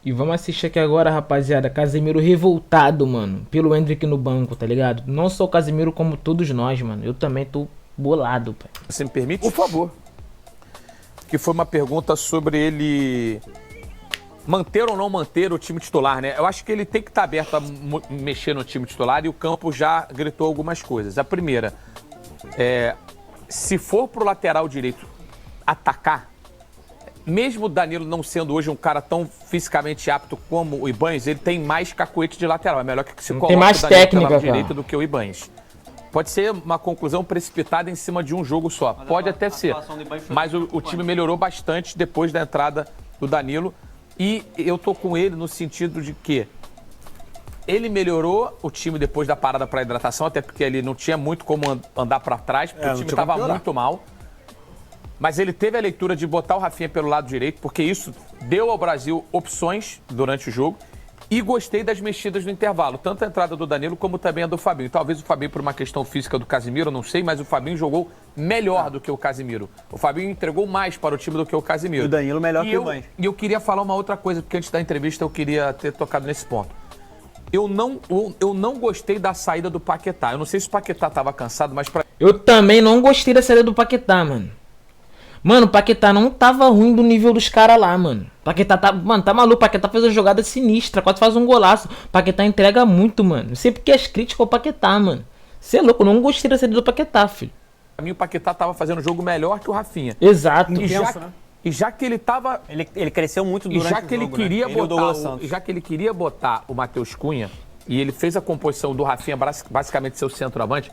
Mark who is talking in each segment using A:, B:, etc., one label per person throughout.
A: E vamos assistir aqui agora, rapaziada. Casemiro revoltado, mano. Pelo Endrick no banco, tá ligado? Não só o Casemiro, como todos nós, mano. Eu também tô bolado, pai.
B: Você me permite?
C: Por favor.
B: Que foi uma pergunta sobre ele manter ou não manter o time titular, né? Eu acho que ele tem que estar aberto a mexer no time titular e o Campos já gritou algumas coisas. A primeira, se for pro lateral direito atacar, mesmo o Danilo não sendo hoje um cara tão fisicamente apto como o Ibanez, ele tem mais cacuete de lateral. É melhor que se coloque
A: tem mais
B: o Danilo
A: técnica,
B: pelo lado
A: cara.
B: direito do que o Ibanez. Pode ser uma conclusão precipitada em cima de um jogo só. Pode até ser. Mas o time melhorou bastante depois da entrada do Danilo. E eu tô com ele no sentido de que ele melhorou o time depois da parada para hidratação, até porque ele não tinha muito como andar para trás, porque o time estava muito mal. Mas ele teve a leitura de botar o Rafinha pelo lado direito, porque isso deu ao Brasil opções durante o jogo. E gostei das mexidas no intervalo, tanto a entrada do Danilo como também a do Fabinho. Talvez o Fabinho por uma questão física do Casemiro, eu não sei, mas o Fabinho jogou melhor do que o Casemiro. O Fabinho entregou mais para o time do que o Casemiro.
D: E o Danilo melhor que o Ibanez.
B: E eu queria falar uma outra coisa, porque antes da entrevista eu queria ter tocado nesse ponto. Eu não gostei da saída do Paquetá. Eu não sei se o Paquetá estava cansado, mas
A: Eu também não gostei da saída do Paquetá, mano. Mano, o Paquetá não tava ruim do nível dos caras lá, mano. Paquetá tá... Mano, tá maluco. Paquetá fez uma jogada sinistra. Quase faz um golaço. Paquetá entrega muito, mano. Não sei porque as críticas ao Paquetá, mano. Você é louco, eu não gostei da saída do Paquetá, filho.
B: Pra mim o Paquetá tava fazendo um jogo melhor que o Rafinha.
A: Exato.
B: E já que ele tava...
D: Ele cresceu muito durante
B: já que
D: o
B: ele
D: jogo,
B: queria
D: né? Ele e o
B: botar
D: Douglas Santos.
B: já que ele queria botar o Matheus Cunha, e ele fez a composição do Rafinha basicamente seu centroavante,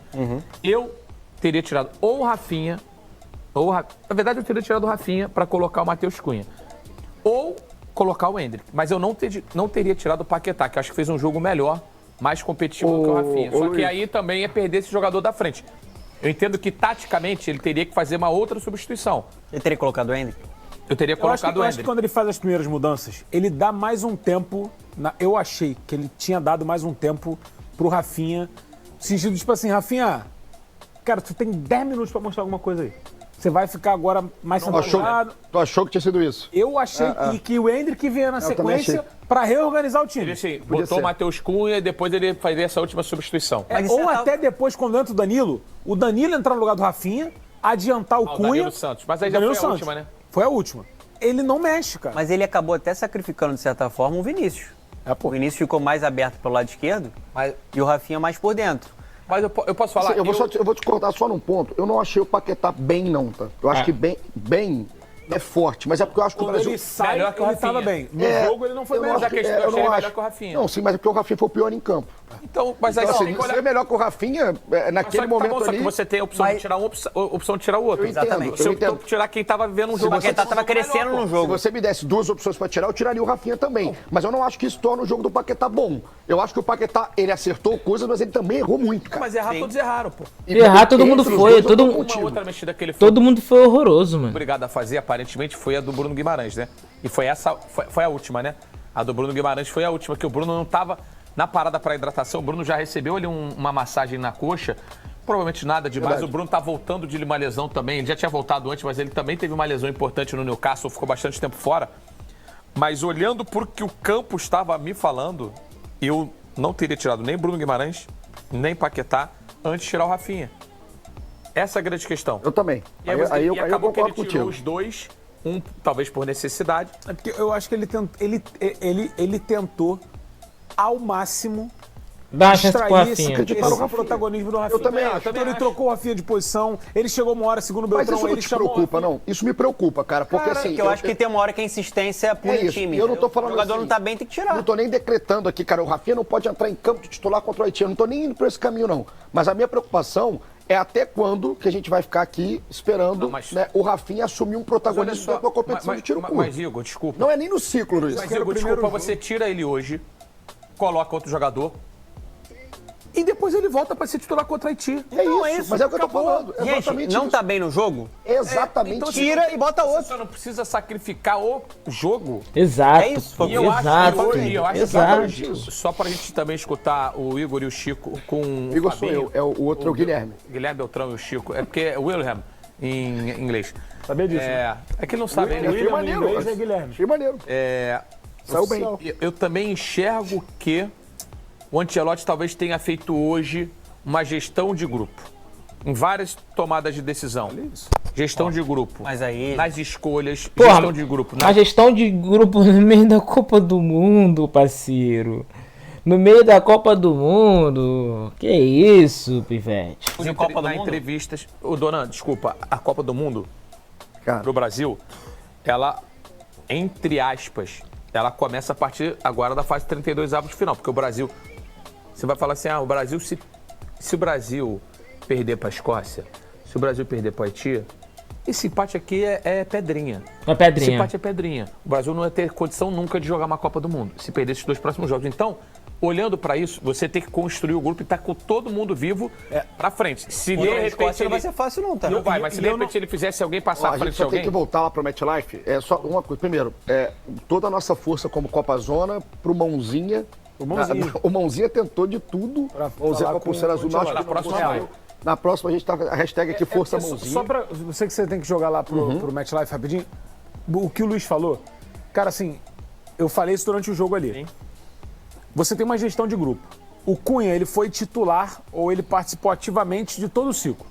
B: eu teria tirado ou o Rafinha, na verdade eu teria tirado o Rafinha para colocar o Matheus Cunha. Ou colocar o Endrick. Mas eu não teria tirado o Paquetá, que eu acho que fez um jogo melhor, mais competitivo do que o Rafinha. Só que aí também é perder esse jogador da frente. Eu entendo que, taticamente, ele teria que fazer uma outra substituição.
D: Ele teria colocado o Endrick?
B: Eu teria colocado o
C: Eu acho que
B: Endrick.
C: quando ele faz as primeiras mudanças, ele dá mais um tempo. Eu achei que ele tinha dado mais um tempo pro Rafinha. No sentido de, tipo assim, Rafinha, cara, tu tem 10 minutos pra mostrar alguma coisa aí. Você vai ficar agora mais centralizado.
E: Tu achou que tinha sido isso?
C: Eu achei que o Endrick vinha na sequência pra reorganizar o time.
B: Ele assim, botou o Matheus Cunha e depois ele faria essa última substituição.
C: Ou até depois, quando entra o Danilo entrar no lugar do Rafinha, adiantar o Cunha.
B: Danilo Santos. Mas aí já foi a última, né?
C: Foi a última. Ele não mexe, cara.
D: Mas ele acabou até sacrificando, de certa forma, o Vinícius. O Vinícius ficou mais aberto pelo lado esquerdo e o Rafinha mais por dentro.
B: Mas eu posso falar...
E: Eu vou te cortar só num ponto. Eu não achei o Paquetá bem, não, tá? Eu acho que bem é forte, mas é porque eu acho que o
C: Quando
E: Brasil...
C: ele sai,
B: melhor que o
C: ele
B: Rafinha.
C: tava bem. No jogo ele não foi
E: eu
C: melhor.
E: não acho que-
B: eu
E: eu
B: achei ele
E: não
B: melhor
E: acho.
B: que o Rafinha.
E: Não, sim, mas é porque o Rafinha foi o pior em campo.
B: Então, mas aí
E: Então,
B: você
E: assim,
B: tem que olhar...
E: ser melhor que o Rafinha, naquele momento
B: Só
E: ali...
B: que você tem a opção de tirar um, opção de tirar o outro.
E: Eu entendo,
D: Exatamente.
B: Você
E: eu
B: optou
E: entendo.
B: por tirar quem tava vivendo um
D: O
B: jogo.
D: Paquetá tava crescendo no
E: Se
D: jogo.
E: você me desse duas opções pra tirar, eu tiraria o Rafinha também. Mas eu não acho que isso torna o jogo do Paquetá bom. Eu acho que o Paquetá, ele acertou coisas, mas ele também errou muito, cara.
B: Mas errar todos erraram, pô.
A: Errar todo mundo
E: Entre os
A: foi.
E: dois, eu tô
A: Todo,
E: contigo.
B: Uma outra mexida que ele foi
A: todo mundo foi horroroso, mano.
B: obrigado a fazer, aparentemente, foi a do Bruno Guimarães, né? E foi essa, foi a última, né? A do Bruno Guimarães foi a última, que o Bruno não tava na parada para hidratação. O Bruno já recebeu ali uma massagem na coxa, provavelmente nada demais.
E: Verdade.
B: O Bruno tá voltando de uma lesão também. Ele já tinha voltado antes, mas ele também teve uma lesão importante no Newcastle, ficou bastante tempo fora. Mas olhando por que o campo estava me falando, eu não teria tirado nem Bruno Guimarães, nem Paquetá, antes de tirar o Rafinha. Essa é a grande questão.
E: Eu também.
B: E aí,
E: Eu
B: acabou que ele
E: concordo
B: tirou
E: contigo.
B: os dois, um talvez por necessidade.
C: É porque eu acho que ele tentou ao máximo
A: Dá uma chance pro
C: extrair esse,
A: Rafinha.
E: Acreditar no
C: esse
E: Rafinha.
C: protagonismo do Rafinha.
E: Eu também acho.
C: Então ele trocou o Rafinha de posição, ele chegou uma hora, segundo o
E: Mas
C: Beltrão,
E: isso não
C: ele
E: te
C: chamou...
E: preocupa, não? Isso me preocupa, cara, porque
D: Cara,
E: assim...
D: que eu acho que tem uma hora que a insistência pune
E: É
D: o
E: isso,
D: time.
E: e eu não tô
D: entendeu?
E: falando
D: O jogador
E: assim,
D: não tá bem, tem que tirar.
E: Não tô nem decretando aqui, cara, o Rafinha não pode entrar em campo de titular contra o Haiti, eu não tô nem indo por esse caminho, não. Mas a minha preocupação é até quando que a gente vai ficar aqui esperando,
B: Não, mas-
E: né, o Rafinha assumir um protagonismo dentro da competição de tiro curto.
B: Mas, Igor, desculpa.
E: Não é nem no ciclo, Luiz.
B: Mas, Igor, desculpa, você tira ele hoje, coloca outro jogador e depois ele volta para ser titular contra o Haiti.
E: É isso, mas é o que eu tô falando.
D: Gente,
E: Exatamente
D: não
E: isso.
D: tá bem no jogo?
E: Exatamente
B: Então,
E: isso.
D: Tira e bota
B: Você
D: outro.
B: só não precisa sacrificar o jogo.
A: Exato.
D: É isso,
A: pô,
D: e
B: eu acho
A: exato.
B: que hoje- eu acho que
A: exato.
B: hoje, só pra gente também escutar o Igor e o Chico com o
E: Igor sou
B: Fabinho.
E: eu, é o outro é o Guilherme.
B: Guilherme Beltrão e o Chico. É porque é Wilhelm em inglês.
C: Sabia disso, né?
B: É que ele não sabe.
C: William
B: Ele,
C: em inglês é Guilherme.
E: Achei maneiro. Saiu bem.
B: Eu também enxergo que o Ancelotti talvez tenha feito hoje uma gestão de grupo. Em várias tomadas de decisão. Gestão de grupo.
D: Mas aí...
B: Nas escolhas,
A: Porra,
B: gestão de grupo.
A: A gestão de grupo no meio da Copa do Mundo, parceiro. No meio da Copa do Mundo. Que isso, pivete.
B: Na entrevistas... Ô, Dona, desculpa. A Copa do Mundo, pro Brasil, ela, entre aspas, ela começa a partir agora da fase 32 avos de final. Porque o Brasil... Você vai falar assim, o Brasil, se o Brasil perder para a Escócia, se o Brasil perder para o Haiti, esse empate aqui é pedrinha.
A: É pedrinha.
B: Esse empate é pedrinha. O Brasil não vai ter condição nunca de jogar uma Copa do Mundo, se perder esses 2 próximos jogos. Então, olhando para isso, você tem que construir o grupo e estar com todo mundo vivo para frente. Se de repente
D: não vai ser fácil não, tá?
B: Não vai, mas se de repente ele fizesse alguém passar à frente de
E: só
B: alguém...
E: tem que voltar lá pro MetLife. É só uma coisa. Primeiro, toda a nossa força como Copa Zona pro Mãozinha. O Mãozinha tentou de tudo. Vamos dizer, com a pulseira azul. Na próxima a gente tá a hashtag aqui Força Mãozinha.
C: Só pra... Eu sei que você tem que jogar lá pro MetLife rapidinho. O que o Luiz falou, cara, assim, eu falei isso durante o jogo ali. Sim. Você tem uma gestão de grupo. O Cunha, ele foi titular ou ele participou ativamente de todo o ciclo.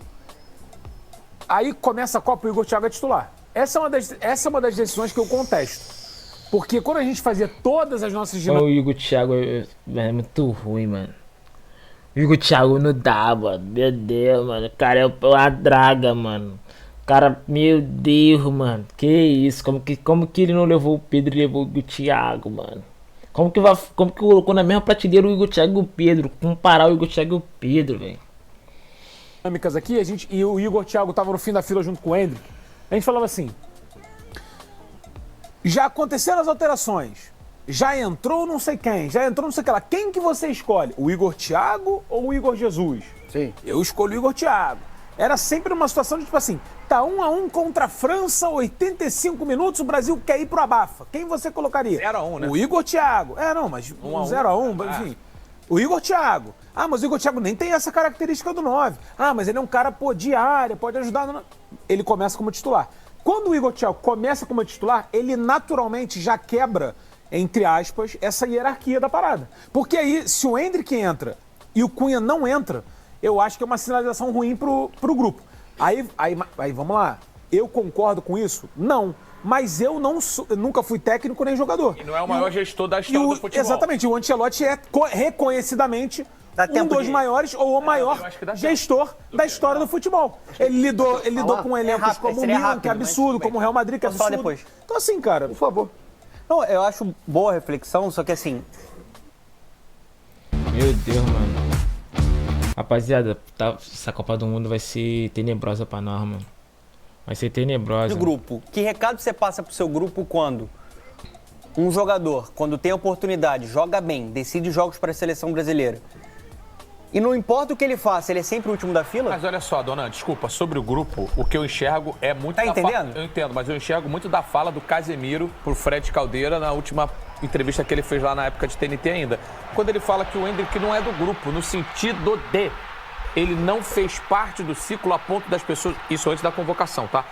C: Aí começa a Copa, o Igor Thiago é titular. Essa é uma das decisões que eu contesto. Porque quando a gente fazia todas as nossas...
A: O Igor Thiago é muito ruim, mano. O Igor Thiago não dá, mano. Meu Deus, mano. O cara é uma draga, mano. O cara, meu Deus, mano. Que isso? Como que ele não levou o Pedro e levou o Igor Thiago, mano? Como que colocou na mesma prateleira o Igor Thiago e o Pedro? Comparar o Igor Thiago e o Pedro, velho.
C: Dinâmicas aqui, e o Igor Thiago tava no fim da fila junto com o Hendrick. A gente falava assim... Já aconteceram as alterações. Já entrou não sei quem, já entrou não sei o que lá. Quem que você escolhe? O Igor Thiago ou o Igor Jesus?
E: Sim.
C: Eu escolho o Igor Thiago. Era sempre uma situação de tipo assim, tá 1-1 contra a França, 85 minutos, o Brasil quer ir pro abafa. Quem você colocaria?
B: 0-1, né?
C: O Igor Thiago. Mas 0-1, enfim. O Igor Thiago. Mas o Igor Thiago nem tem essa característica do 9. Mas ele é um cara, de área, pode ajudar. Ele começa como titular. Quando o Igor Thiago começa como titular, ele naturalmente já quebra, entre aspas, essa hierarquia da parada. Porque aí, se o Hendrick entra e o Cunha não entra, eu acho que é uma sinalização ruim pro grupo. Aí vamos lá. Eu concordo com isso? Não. Mas eu nunca fui técnico nem jogador.
B: E não é o maior gestor da história do futebol.
C: Exatamente. O Ancelotti é reconhecidamente um dos maiores ou o maior gestor da história do futebol. Ele lidou com elencos como o Milan, que é absurdo, como o Real Madrid, que é absurdo.
D: Depois.
C: Então assim, cara, por favor.
D: Não, eu acho boa a reflexão, só que assim...
A: Meu Deus, mano. Rapaziada, essa Copa do Mundo vai ser tenebrosa pra nós, mano. Vai ser tenebrosa.
D: Do grupo. Que recado você passa pro seu grupo quando um jogador, quando tem a oportunidade, joga bem, decide jogos para a seleção brasileira? E não importa o que ele faça, ele é sempre o último da fila?
B: Mas olha só, Dona, desculpa, sobre o grupo, o que eu enxergo é muito...
D: Tá entendendo?
B: Eu entendo, mas eu enxergo muito da fala do Casemiro pro Fred Caldeira na última entrevista que ele fez lá na época de TNT ainda. Quando ele fala que o Hendrick não é do grupo, no sentido de... Ele não fez parte do ciclo a ponto das pessoas... Isso antes da convocação, tá?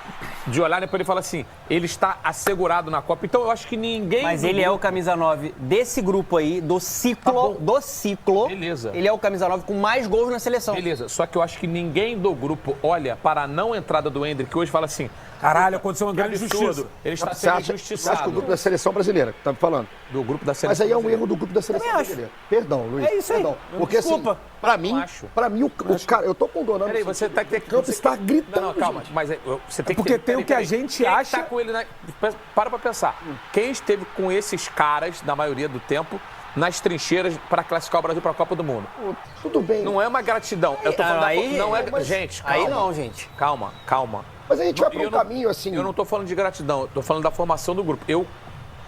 B: De olharem para ele e falar assim, ele está assegurado na Copa. Então eu acho que ninguém...
D: Mas ele é o camisa 9 desse grupo aí, do ciclo.
B: Beleza.
D: Ele é o camisa 9 com mais gols na seleção.
B: Beleza, só que eu acho que ninguém do grupo olha para a não entrada do Hendrick hoje e fala assim...
C: Caralho, aconteceu uma grande injustiça.
B: Ele está
E: Você
B: sendo
E: acha
B: injustiçado.
E: que o grupo da seleção brasileira, que tá me falando?
B: Do grupo da seleção
E: Mas aí é um
B: brasileira.
E: erro do grupo da seleção brasileira. Perdão, Luiz.
D: É isso aí.
E: Perdão. Porque
D: Desculpa.
E: assim, pra mim, o cara, eu tô condonando.
B: Peraí, você tá...
E: campo está gritando,
B: Não, calma,
E: gente.
B: mas você tem que...
C: Porque tem o que a gente acha...
B: Quem tá com ele Para pra pensar. Quem esteve com esses caras, na maioria do tempo, nas trincheiras para classificar o Brasil para a Copa do Mundo?
E: Tudo bem.
B: Não é uma gratidão. Eu tô falando
D: aí,
B: não é...
E: mas...
B: Gente, calma.
D: Aí não, gente.
B: Calma.
E: Mas a gente vai para um caminho assim...
B: Eu não tô falando de gratidão, eu tô falando da formação do grupo. Eu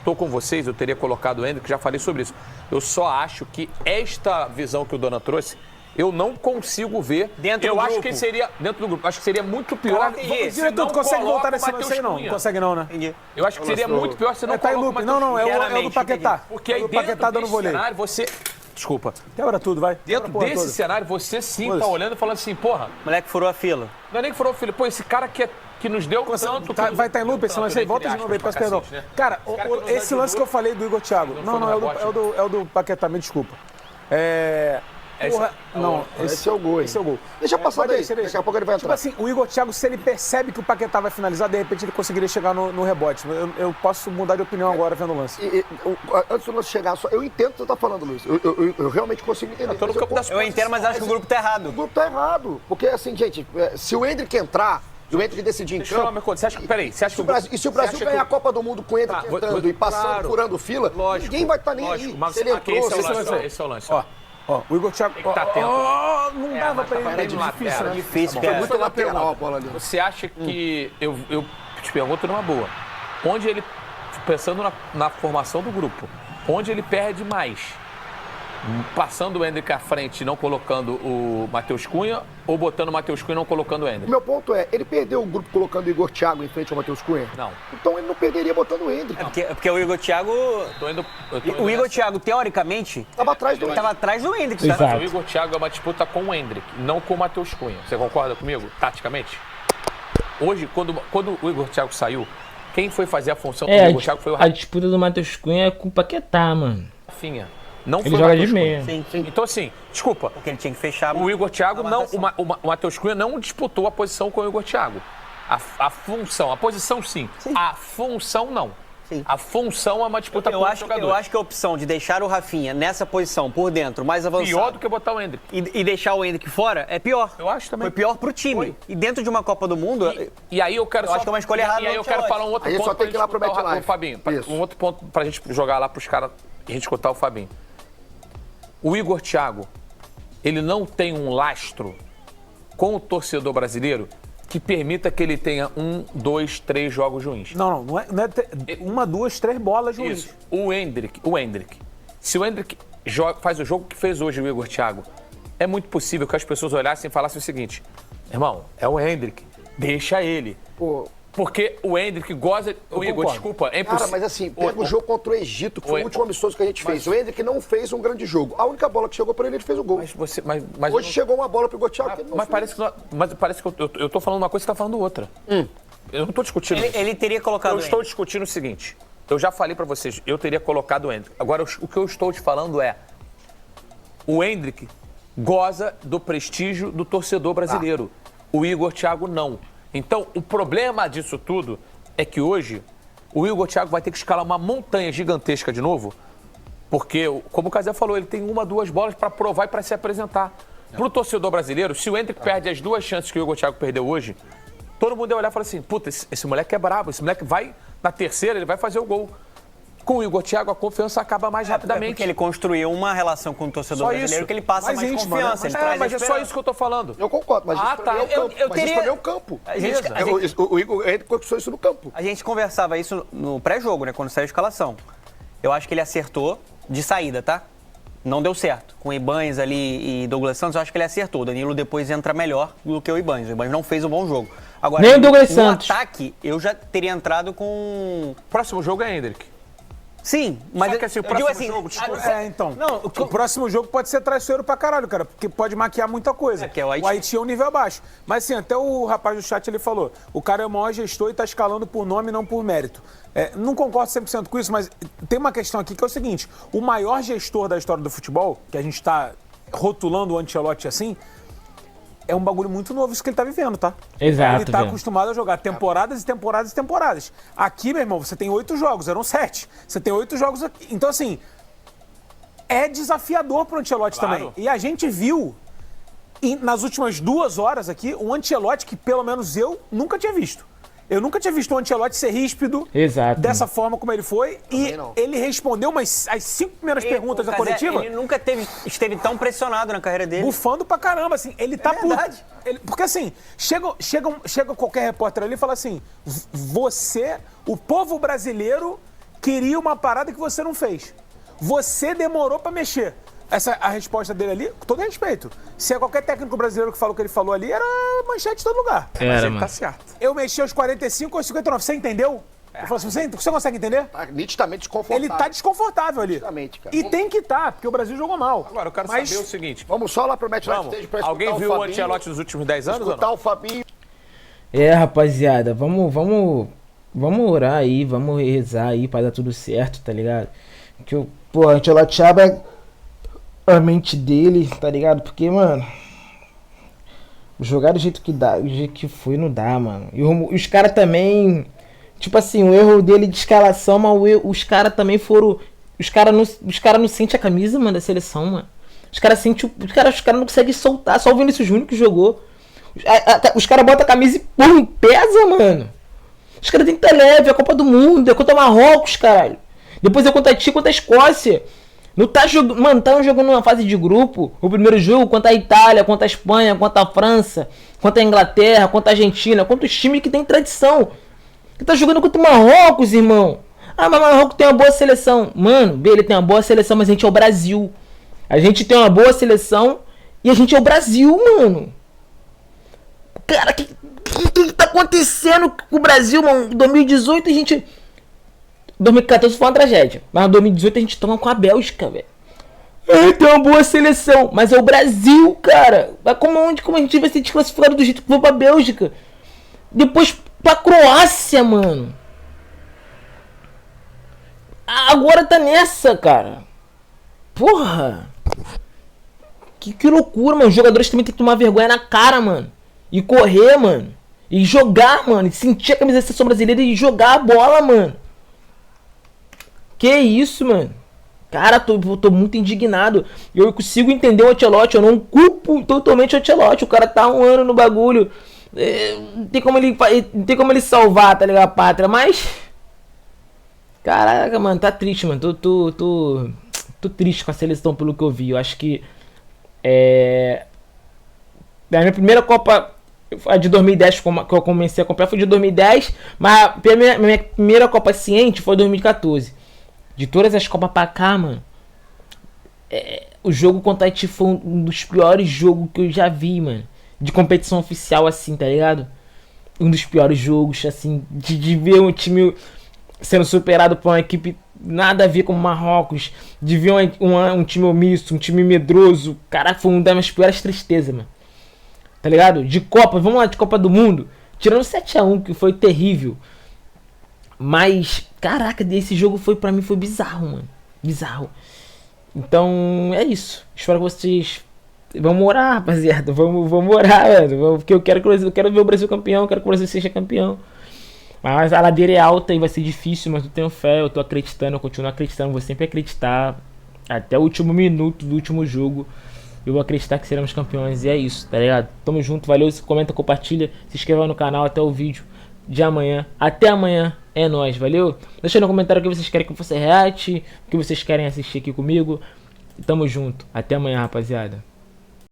B: tô com vocês, eu teria colocado o Hendrick, já falei sobre isso. Eu só acho que esta visão que o Dona trouxe, eu não consigo ver.
D: Dentro do
B: acho
D: grupo.
B: que seria dentro do grupo. Acho que seria muito pior.
C: Diretor, tu consegue voltar nesse lance aí, não? Não consegue não, né?
B: Eu acho que seria muito pior se não
C: Tá em
B: coloca o
C: loop.
B: Matheus
C: Não, é
B: Cunha.
C: o do Paquetá.
B: Porque
C: É
B: aí
C: o Paquetá
B: dentro
C: dando
B: desse
C: voleio.
B: cenário, você... Desculpa.
C: Quebra tudo, vai.
B: Dentro desse cenário, você sim tá olhando e falando assim, porra...
D: O moleque furou a fila.
B: Não é nem que furou o filho. Pô, esse cara que que nos deu tanto...
C: Vai estar em loop esse lance aí? Volta de novo aí, peço perdão.
B: Né?
C: Cara, esse lance que eu falei do Igor Thiago... Não, é o do Paquetá, me desculpa.
E: Esse é o gol, hein?
C: Esse é o gol.
E: Deixa passar daí, daqui a pouco ele vai entrar.
C: Tipo assim, o Igor Thiago, se ele percebe que o Paquetá vai finalizar, de repente ele conseguiria chegar no rebote. Eu posso mudar de opinião agora vendo o lance.
E: Antes do lance chegar, eu entendo o que você tá falando, Luiz. Eu realmente consigo entender.
D: Eu entendo, mas acho que o grupo tá errado.
E: O grupo tá errado. Porque assim, gente, se o Endrick entrar... E o Endrick decidir em campo...
B: Você acha que... Peraí, você acha que...
E: E se o Brasil ganhar a Copa do Mundo com o Endrick entrando e passando, furando fila, ninguém vai estar nem aí.
B: Mas
E: se ele entrou...
B: Esse é o lance.
C: Ó, o Igor Thiago...
B: Tem que estar atento.
C: Não dava pra ele.
E: Era difícil, né?
D: Difícil,
E: Foi muito lateral a bola ali.
B: Você acha que... Eu te pergunto numa boa. Onde ele... Pensando na formação do grupo. Onde ele perde mais? Passando o Endrick à frente e não colocando o Matheus Cunha, ou botando o Matheus Cunha e não colocando o Endrick?
E: O meu ponto é, ele perdeu o grupo colocando o Igor Thiago em frente ao Matheus Cunha?
B: Não.
E: Então ele não perderia botando o Endrick.
D: Porque o Igor Thiago... O Igor Thiago, teoricamente...
E: Tava atrás do Endrick.
D: Tava atrás do Endrick,
A: Exato.
D: sabe?
B: O Igor Thiago é uma disputa com o Endrick, não com o Matheus Cunha. Você concorda comigo, taticamente? Hoje, quando o Igor Thiago saiu, quem foi fazer a função do Igor Thiago foi o
A: A disputa do Matheus Cunha é com o Paquetá, mano.
B: Rafinha. Não
A: Ele
B: foi
A: joga
B: o Matheus
A: de meia.
B: Cunha.
D: Sim.
B: Então, assim, desculpa.
D: Porque ele tinha que fechar...
B: O Igor Thiago não...
D: marcação.
B: O Matheus Cunha não disputou a posição com o Igor Thiago. A função, a posição sim. A função não.
D: Sim.
B: A função é uma disputa com o jogador.
D: Eu acho que a opção de deixar o Rafinha nessa posição, por dentro, mais avançado...
B: Pior do que botar o Endrick.
D: E deixar o Endrick fora é pior.
B: Eu acho também.
D: Foi pior pro time.
B: Foi.
D: E dentro de uma Copa do Mundo...
B: E aí eu quero
D: Eu acho que é uma escolha errada
B: E aí
D: do
B: eu quero
D: Ancelotti.
B: falar um outro
E: Aí
B: ponto
E: só tem que ir lá pro
B: escutar
E: MetLife.
B: Fabinho.
E: Isso.
B: Um outro ponto pra gente jogar lá pros caras e a gente escutar o Fabinho. O Igor Thiago, ele não tem um lastro com o torcedor brasileiro que permita que ele tenha 1, 2, 3 jogos ruins.
C: Não é 1, 2, 3 bolas ruins.
B: Isso. O Endrick. Se o Endrick faz o jogo que fez hoje o Igor Thiago, é muito possível que as pessoas olhassem e falassem o seguinte: irmão, é o Endrick, deixa ele.
E: Pô,
B: Porque o Endrick goza... O Igor,
C: concordo.
B: desculpa, é impossível.
E: cara, mas assim, pega o jogo contra o Egito, que foi o último amistoso que a gente fez. O Endrick não fez um grande jogo. A única bola que chegou pra ele fez o gol.
B: Mas
E: Hoje chegou uma bola pro Igor Thiago que ele não
B: Mas
E: fez.
B: parece que eu tô falando uma coisa e você tá falando outra. Eu não tô discutindo isso.
D: Ele teria colocado
B: Eu
D: o
B: estou
D: Endrick.
B: discutindo o seguinte. Eu já falei pra vocês, eu teria colocado o Endrick. Agora, o que eu estou te falando é... O Endrick goza do prestígio do torcedor brasileiro. O Igor Thiago não. Então, o problema disso tudo é que hoje o Igor Thiago vai ter que escalar uma montanha gigantesca de novo, porque, como o Casé falou, ele tem 1, 2 bolas para provar e para se apresentar. Pro torcedor brasileiro, se o Endrick perde as 2 chances que o Igor Thiago perdeu hoje, todo mundo ia olhar e falar assim: puta, esse moleque é brabo, esse moleque vai, na terceira, ele vai fazer o gol. Com o Igor Thiago, a confiança acaba mais rapidamente.
D: Porque ele construiu uma relação com o torcedor
B: Só
D: brasileiro
B: isso.
D: que ele passa mais
C: íntimo,
D: confiança.
C: né?
D: Ele traz
B: Mas é só
D: esperança.
B: isso que eu tô falando.
E: Eu concordo, mas isso pra mim é o campo.
D: eu
E: Mas isso
D: teria-
E: pra mim é o campo.
D: A gente-
E: O Igor Endrick conquistou isso no campo.
D: A gente conversava isso no pré-jogo, né? Quando saiu a escalação. Eu acho que ele acertou de saída, tá? Não deu certo. Com o Ibanez ali e Douglas Santos, eu acho que ele acertou. O Danilo depois entra melhor do que o Ibanez. O Ibanez não fez um bom jogo. Agora,
A: Nem o Douglas
D: no
A: Santos.
D: ataque, eu já teria entrado com...
B: Próximo jogo é Endrick.
D: Sim, mas
B: Só que assim, o
D: eu digo
B: próximo
D: assim...
B: jogo, desculpa.
C: Então.
D: Não,
C: O próximo jogo pode ser traiçoeiro pra caralho, cara, porque pode maquiar muita coisa.
D: que é o Haiti.
C: O Haiti é um nível abaixo. Mas assim, até o rapaz do chat ele falou: o cara é o maior gestor e tá escalando por nome, não por mérito. Não concordo 100% com isso, mas tem uma questão aqui que é o seguinte: o maior gestor da história do futebol, que a gente tá rotulando o Ancelotti assim, é um bagulho muito novo isso que ele tá vivendo, tá?
A: Exato,
C: Ele tá
A: velho.
C: acostumado a jogar temporadas e temporadas e temporadas. Aqui, meu irmão, você tem 8 jogos, eram 7. Você tem 8 jogos aqui. Então, assim, é desafiador pro Ancelotti também. E a gente viu, nas últimas 2 horas aqui, um Ancelotti que, pelo menos eu, nunca tinha visto. Eu nunca tinha visto o Ancelotti ser ríspido
A: Exato.
C: dessa forma como ele foi. E
E: não.
C: ele respondeu as 5 primeiras perguntas da
D: Casé,
C: coletiva.
D: Ele nunca esteve tão pressionado na carreira dele.
C: Bufando pra caramba, assim, ele tá
D: verdade.
C: porque assim, chega qualquer repórter ali e fala assim: o povo brasileiro queria uma parada que você não fez. Você demorou pra mexer. A resposta dele ali, com todo respeito. Se é qualquer técnico brasileiro que falou o que ele falou ali, era manchete em todo lugar.
A: Era,
B: Ele
A: mano.
B: tá certo.
C: Eu mexi aos 45 ou aos 59, você entendeu? Eu falo assim, você consegue entender?
E: Tá nitidamente desconfortável.
C: Ele tá desconfortável ali.
E: Nitidamente, cara.
C: E tem que estar, porque o Brasil jogou mal.
B: Agora, eu quero
C: Mas
B: saber o seguinte.
E: Vamos só lá pro MetLife
B: Vamos.
E: Stage pra escutar
B: Alguém
E: o
B: viu o
E: Fabinho.
B: Ancelotti nos últimos 10 anos ou
E: Escutar
B: não?
E: o Fabinho.
A: Rapaziada, vamos orar aí, vamos rezar aí pra dar tudo certo, tá ligado? Que o Ancelotti abra a mente dele, tá ligado? Porque, mano, jogar do jeito que dá, do jeito que foi, não dá, mano. E os caras também, tipo assim, o erro dele de escalação, mas os caras também foram. Os caras não sentem a camisa, mano, da seleção, mano. Os caras não conseguem soltar, só o Vinícius Júnior que jogou. Os caras botam a camisa e porra, pesa, mano. Os caras tem que estar leve, é a Copa do Mundo, é contra Marrocos, caralho. Depois é contra a Tia, contra a Escócia. Não tá jogando. Mano, tá jogando uma fase de grupo. O primeiro jogo contra a Itália, contra a Espanha, contra a França, contra a Inglaterra, contra a Argentina, contra os times que tem tradição. Que tá jogando contra o Marrocos, irmão. Ah, mas o Marrocos tem uma boa seleção. Mano, ele tem uma boa seleção, mas a gente é o Brasil. A gente tem uma boa seleção e a gente é o Brasil, mano. Cara, o que tá acontecendo com o Brasil, mano? Em 2018 a gente... 2014 foi uma tragédia. Mas em 2018 a gente toma com a Bélgica, velho. Tem uma boa seleção. Mas é o Brasil, cara. Mas como a gente vai ser desclassificado do jeito que foi pra Bélgica? Depois pra Croácia, mano. Agora tá nessa, cara. Porra. Que loucura, mano. Os jogadores também tem que tomar vergonha na cara, mano. E correr, mano. E jogar, mano. E sentir a camisa da seleção brasileira e jogar a bola, mano. Que isso, mano. Cara, tô muito indignado. Eu consigo entender o Ancelotti. Eu não culpo totalmente o Ancelotti. O cara tá um ano no bagulho. Não tem como ele salvar, tá ligado, a pátria. Mas... Caraca, mano. Tá triste, mano. Tô triste com a seleção pelo que eu vi. Eu acho que... A minha primeira Copa... A de 2010 que eu comecei a comprar foi de 2010. Mas a minha primeira Copa ciente foi 2014. De todas as Copas pra cá, mano, o jogo contra a Haiti foi um dos piores jogos que eu já vi, mano. De competição oficial, assim, tá ligado? Um dos piores jogos, assim, de ver um time sendo superado por uma equipe nada a ver com o Marrocos. De ver um time omisso, um time medroso. Caraca, foi uma das minhas piores tristezas, mano. Tá ligado? De Copa, vamos lá, de Copa do Mundo. Tirando 7-1, que foi terrível. Mas, caraca, esse jogo pra mim foi bizarro, mano. Bizarro. Então, é isso. Espero que vocês... Vamos orar, rapaziada. Vamos orar, mano. Porque eu quero ver o Brasil campeão. Eu quero que o Brasil seja campeão. Mas a ladeira é alta e vai ser difícil, mas eu tenho fé. Eu tô acreditando, eu continuo acreditando. Vou sempre acreditar. Até o último minuto do último jogo. Eu vou acreditar que seremos campeões. E é isso, tá ligado? Tamo junto, valeu. Comenta, compartilha. Se inscreva no canal até o vídeo de amanhã. Até amanhã. É nóis, valeu? Deixa no comentário o que vocês querem que eu faça react, o que vocês querem assistir aqui comigo. Tamo junto. Até amanhã, rapaziada.